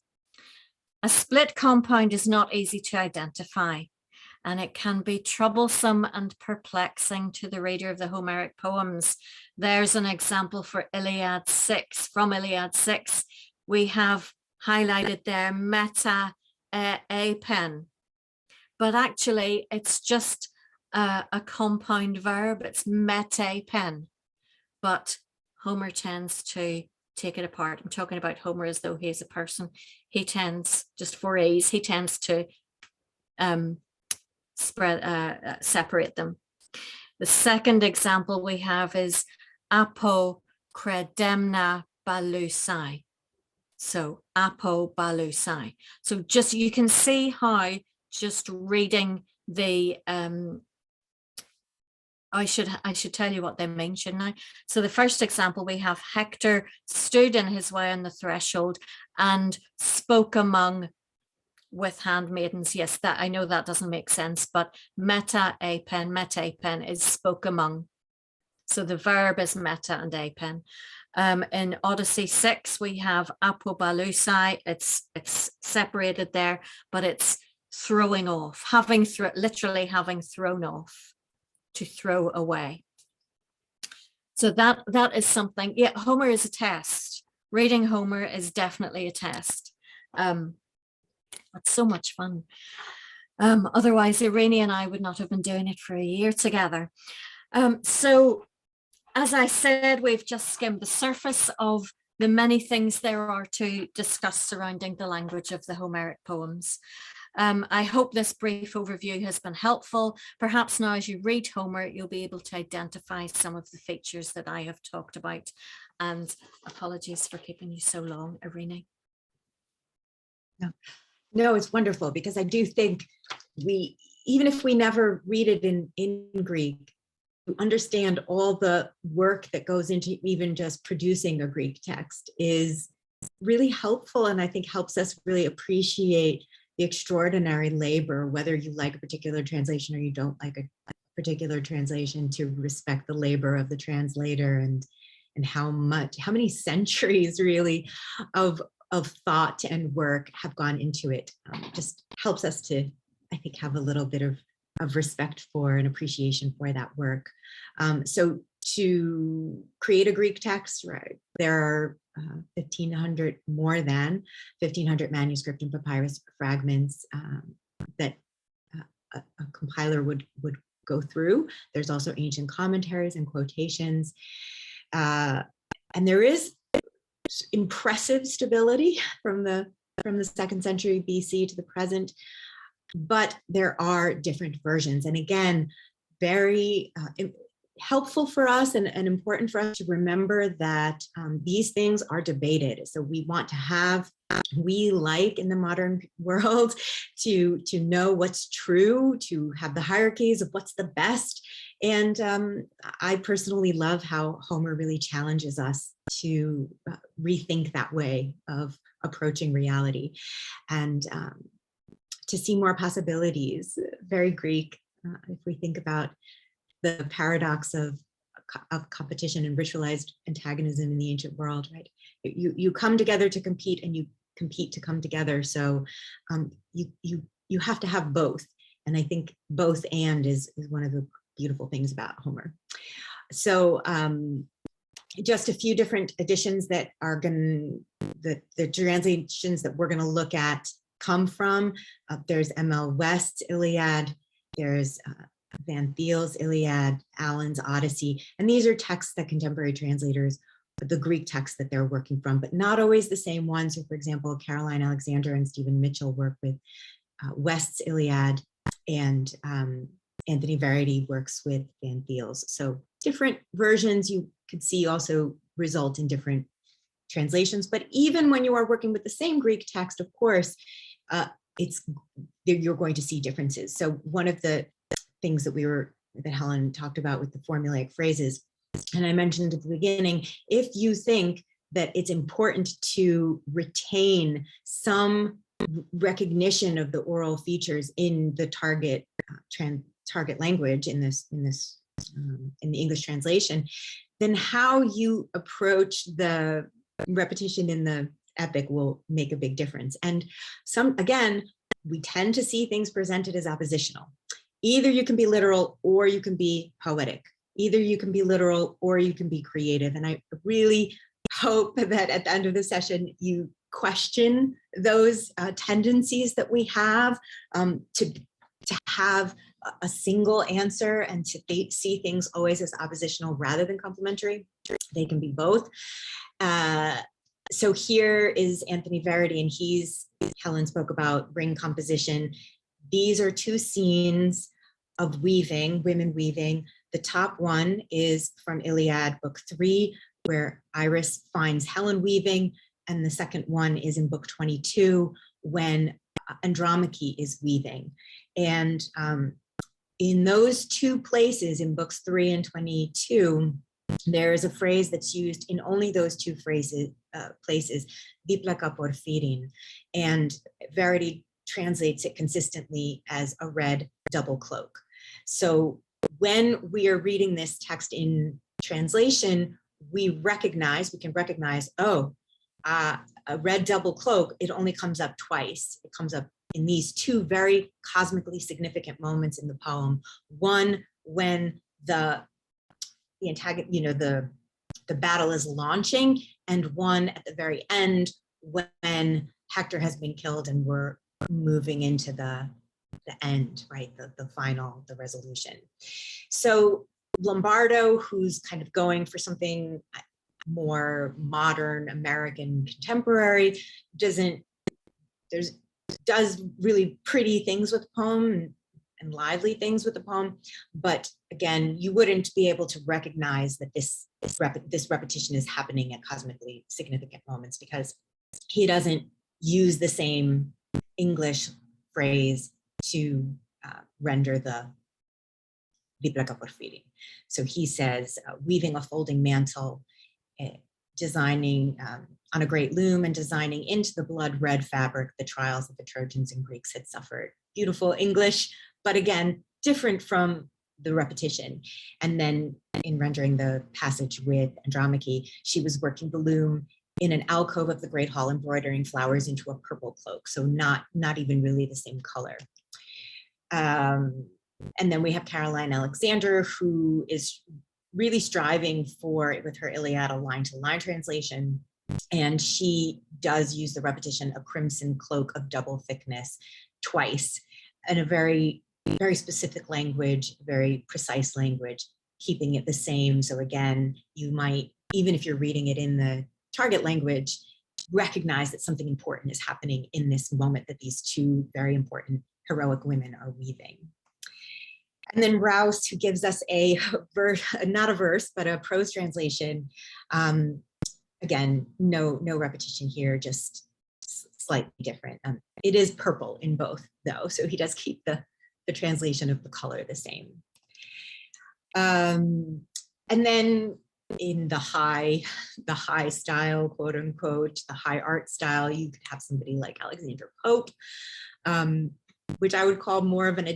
A split compound is not easy to identify, and it can be troublesome and perplexing to the reader of the Homeric poems. There's an example for Iliad 6. From Iliad 6, we have highlighted there meta apen, but actually it's just a compound verb. It's metapen. But Homer tends to take it apart. I'm talking about Homer as though he is a person. He tends, just for ease, he tends to separate them. The second example we have is apokredemna balusai. So apobalusai. So just, you can see how just reading the I should tell you what they mean, shouldn't I? So the first example, we have Hector stood in his way on the threshold and spoke among with handmaidens. Yes, that I know that doesn't make sense, but meta apen is spoke among. So the verb is meta and apen. In Odyssey 6, we have apobalusai. It's separated there, but it's throwing off, literally having thrown off. To throw away. So that is something. Yeah, Homer is a test. Reading Homer is definitely a test. It's so much fun. Otherwise, Eirene and I would not have been doing it for a year together. So, as I said, we've just skimmed the surface of the many things there are to discuss surrounding the language of the Homeric poems. I hope this brief overview has been helpful. Perhaps now as you read Homer, you'll be able to identify some of the features that I have talked about. And apologies for keeping you so long, Eirene. No, it's wonderful, because I do think even if we never read it in Greek, to understand all the work that goes into even just producing a Greek text is really helpful, and I think helps us really appreciate the extraordinary labor, whether you like a particular translation or you don't like a particular translation, to respect the labor of the translator, and how many centuries really of thought and work have gone into it. Just helps us to, I think, have a little bit of respect for and appreciation for that work. So to create a Greek text, right, there are 1,500, more than 1,500 manuscript and papyrus fragments that a compiler would go through. There's also ancient commentaries and quotations. And there is impressive stability from the 2nd century BC to the present, but there are different versions. And again, very helpful for us and important for us to remember that these things are debated. So we want to have, we like in the modern world to know what's true, to have the hierarchies of what's the best. And I personally love how Homer really challenges us to rethink that way of approaching reality, and to see more possibilities. Very Greek, if we think about the paradox of competition and ritualized antagonism in the ancient world, right? You come together to compete, and you compete to come together. So you have to have both. And I think both and is one of the beautiful things about Homer. So just a few different editions that are the translations that we're gonna look at come from. There's M.L. West's Iliad, there's Van Thiel's Iliad, Allen's Odyssey, and these are texts that contemporary translators, the Greek texts that they're working from, but not always the same ones. So for example, Caroline Alexander and Stephen Mitchell work with West's Iliad, and Anthony Verity works with Van Thiel's. So different versions you could see also result in different translations, but even when you are working with the same Greek text, of course, you're going to see differences. So one of the things that Helen talked about with the formulaic phrases, and I mentioned at the beginning, if you think that it's important to retain some recognition of the oral features in the target language in the English translation, then how you approach the repetition in the epic will make a big difference. And again, we tend to see things presented as oppositional. Either you can be literal or you can be poetic. Either you can be literal or you can be creative. And I really hope that at the end of the session, you question those tendencies that we have to have a single answer and to see things always as oppositional rather than complementary. They can be both. So here is Anthony Verity, and Helen spoke about ring composition. These are two scenes of weaving, women weaving. The top one is from Iliad, book 3, where Iris finds Helen weaving, and the second one is in book 22, when Andromache is weaving. And in those two places, in books 3 and 22, there is a phrase that's used in only those two places, diplaka porphyrin, and Verity translates it consistently as a red double cloak. So when we are reading this text in translation, we can recognize, oh, a red double cloak, it only comes up twice. It comes up in these two very cosmically significant moments in the poem. One, when the battle is launching, and one at the very end when Hector has been killed and we're moving into the end, right? The resolution. So Lombardo, who's kind of going for something more modern, American, contemporary, does really pretty things with the poem and lively things with the poem, but again, you wouldn't be able to recognize that this repetition is happening at cosmically significant moments, because he doesn't use the same English phrase to render the diplaka porphyrin. So he says, weaving a folding mantle, designing on a great loom and designing into the blood red fabric the trials that the Trojans and Greeks had suffered. Beautiful English, but again, different from the repetition. And then in rendering the passage with Andromache, she was working the loom in an alcove of the Great Hall, embroidering flowers into a purple cloak. So not even really the same color. And then we have Caroline Alexander, who is really striving for, with her Iliad, a line-to-line translation. And she does use the repetition, a crimson cloak of double thickness, twice, in a very, very specific language, very precise language, keeping it the same. So again, you might, even if you're reading it in the target language, recognize that something important is happening in this moment that these two very important heroic women are weaving. And then Rouse, who gives us a verse, not a verse, but a prose translation. Again, no repetition here, just slightly different. It is purple in both, though, so he does keep the translation of the color the same. And then in the high style, quote unquote, the high art style, you could have somebody like Alexander Pope, which I would call more of an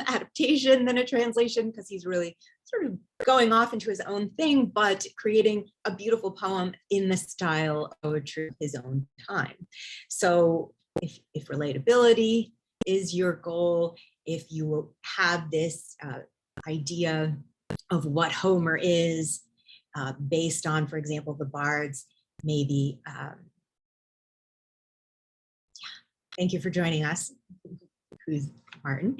adaptation than a translation, because he's really sort of going off into his own thing, but creating a beautiful poem in the style of poetry of his own time. So if relatability is your goal, if you have this idea of what Homer is, based on, for example, the bards, maybe, thank you for joining us. Who's Martin?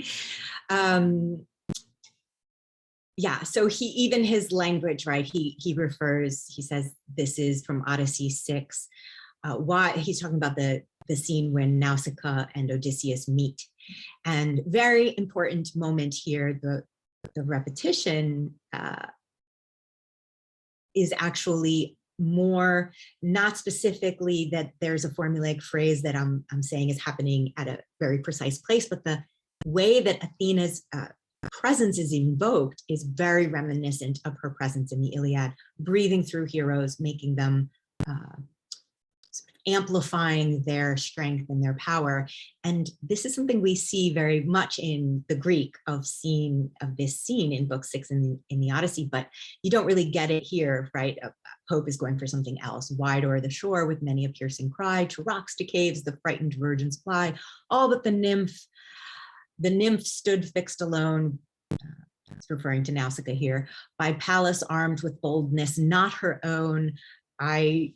Yeah, so even his language, right? He refers, he says, this is from Odyssey 6. Why he's talking about the scene when Nausicaa and Odysseus meet. And very important moment here, the repetition is actually more, not specifically that there's a formulaic phrase that I'm saying is happening at a very precise place, but the way that Athena's presence is invoked is very reminiscent of her presence in the Iliad, breathing through heroes, making them, amplifying their strength and their power. And this is something we see very much in the Greek of this scene in book 6 in the Odyssey, but you don't really get it here, right? Pope is going for something else. Wide o'er the shore with many a piercing cry, to rocks, to caves, the frightened virgins fly, all but the nymph stood fixed alone. It's referring to Nausicaa here, by Pallas armed with boldness not her own. I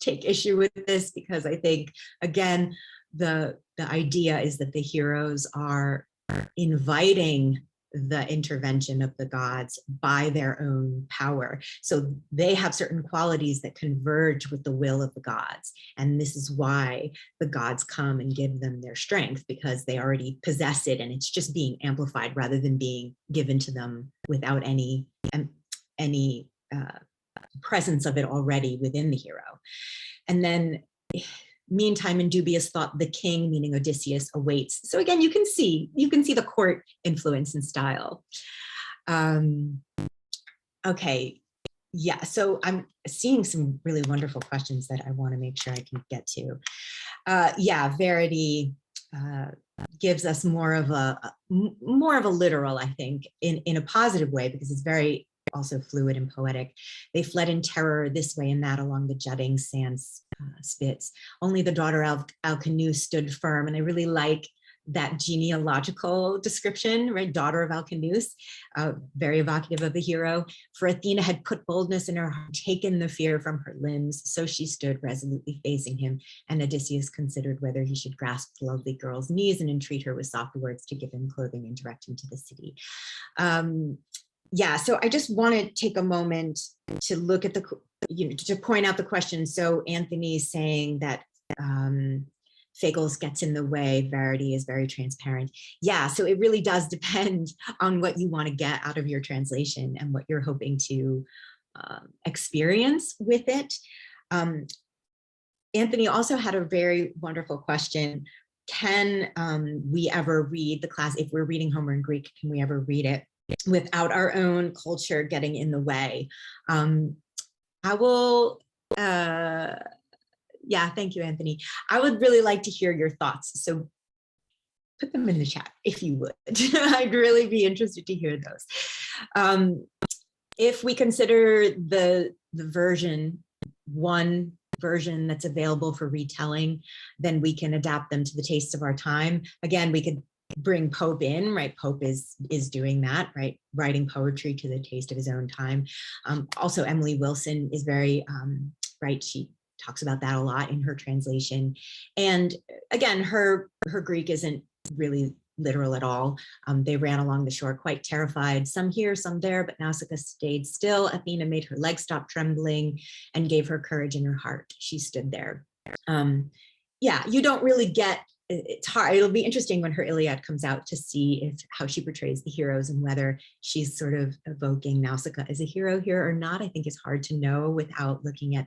take issue with this because I think, again, the idea is that the heroes are inviting the intervention of the gods by their own power. So they have certain qualities that converge with the will of the gods. And this is why the gods come and give them their strength, because they already possess it and it's just being amplified rather than being given to them without any presence of it already within the hero. And then meantime, in dubious thought, the king, meaning Odysseus, awaits. So again, you can see the court influence and style. Okay, yeah, so I'm seeing some really wonderful questions that I want to make sure I can get to. Yeah, Verity gives us more of a literal, I think, in a positive way, because it's very also fluid and poetic. They fled in terror this way and that along the jutting sand spits. Only the daughter of Alcinous stood firm. And I really like that genealogical description, right? Daughter of Alcinous, very evocative of the hero. For Athena had put boldness in her heart, taken the fear from her limbs. So she stood resolutely facing him. And Odysseus considered whether he should grasp the lovely girl's knees and entreat her with soft words to give him clothing and direct him to the city. Yeah, so I just want to take a moment to look at to point out the question. So Anthony is saying that Fagles gets in the way, Verity is very transparent. Yeah, so it really does depend on what you want to get out of your translation and what you're hoping to experience with it. Anthony also had a very wonderful question. Can we ever read the class, if we're reading Homer in Greek, can we ever read it without our own culture getting in the way? I will Yeah, thank you, Anthony. I would really like to hear your thoughts. So put them in the chat if you would. I'd really be interested to hear those. If we consider the one version that's available for retelling, then we can adapt them to the taste of our time. Again, we could bring Pope in, right? Pope is doing that, right? Writing poetry to the taste of his own time. Also, Emily Wilson is very, right? She talks about that a lot in her translation. And again, her Greek isn't really literal at all. They ran along the shore quite terrified, some here, some there, but Nausicaa stayed still. Athena made her legs stop trembling and gave her courage in her heart. She stood there. Yeah, you don't really get, it's hard. It'll be interesting when her Iliad comes out to see how she portrays the heroes and whether she's sort of evoking Nausicaa as a hero here or not. I think it's hard to know without looking at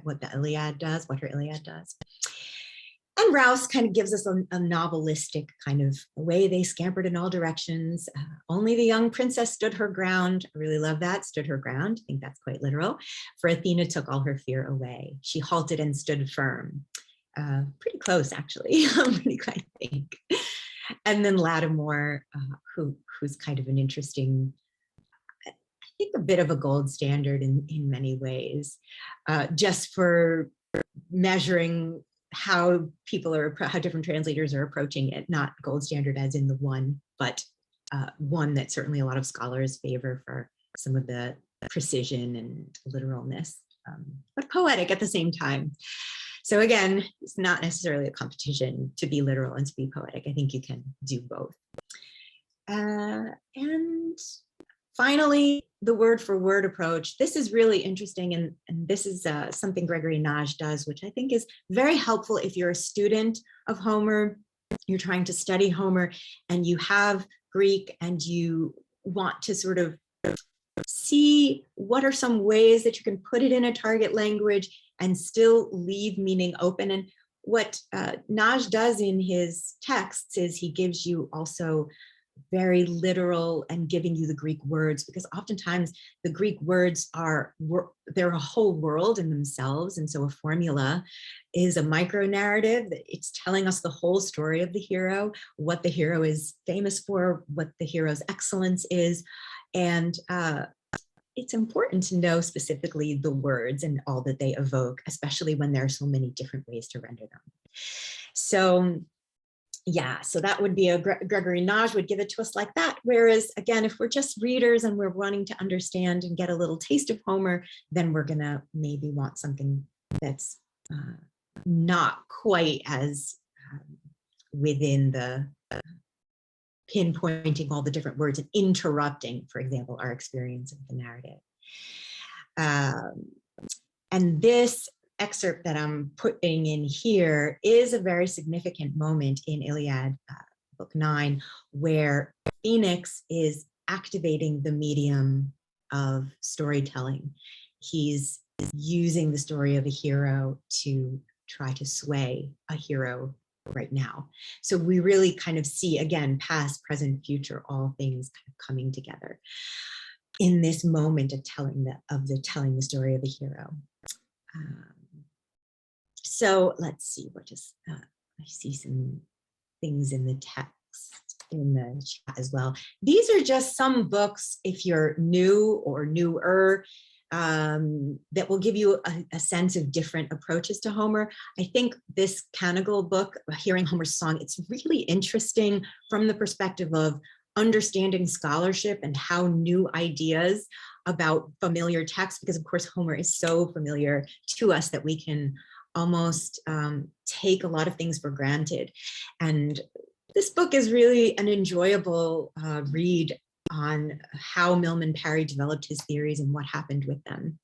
what the Iliad does, what her Iliad does. And Rouse kind of gives us a novelistic kind of way they scampered in all directions. Only the young princess stood her ground. I really love that, stood her ground. I think that's quite literal. For Athena took all her fear away. She halted and stood firm. Pretty close, actually, I think. And then Lattimore, who's kind of an interesting, I think a bit of a gold standard in many ways, just for measuring how different translators are approaching it, not gold standard as in the one, but one that certainly a lot of scholars favor for some of the precision and literalness, but poetic at the same time. So again, it's not necessarily a competition to be literal and to be poetic. I think you can do both. And finally, the word for word approach. This is really interesting, and this is something Gregory Nagy does, which I think is very helpful if you're a student of Homer, you're trying to study Homer, and you have Greek, and you want to sort of see what are some ways that you can put it in a target language and still leave meaning open. And what Nagy does in his texts is he gives you also very literal and giving you the Greek words, because oftentimes the Greek words they're a whole world in themselves. And so a formula is a micro narrative. It's telling us the whole story of the hero, what the hero is famous for, what the hero's excellence is. And it's important to know specifically the words and all that they evoke, especially when there are so many different ways to render them. So yeah, so that would be Gregory Nagy would give it to us like that. Whereas again, if we're just readers and we're wanting to understand and get a little taste of Homer, then we're gonna maybe want something that's not quite as within the pinpointing all the different words and interrupting, for example, our experience of the narrative. And this excerpt that I'm putting in here is a very significant moment in Iliad book 9, where Phoenix is activating the medium of storytelling. He's using the story of a hero to try to sway a hero right now. So we really kind of see, again, past, present, future, all things kind of coming together in this moment of telling the story of a hero. So let's see, I see some things in the text in the chat as well. These are just some books, if you're new or newer, that will give you a sense of different approaches to Homer. I think this Canagle book, Hearing Homer's Song, it's really interesting from the perspective of understanding scholarship and how new ideas about familiar text, because of course Homer is so familiar to us that we can almost take a lot of things for granted. And this book is really an enjoyable read on how Milman Parry developed his theories and what happened with them.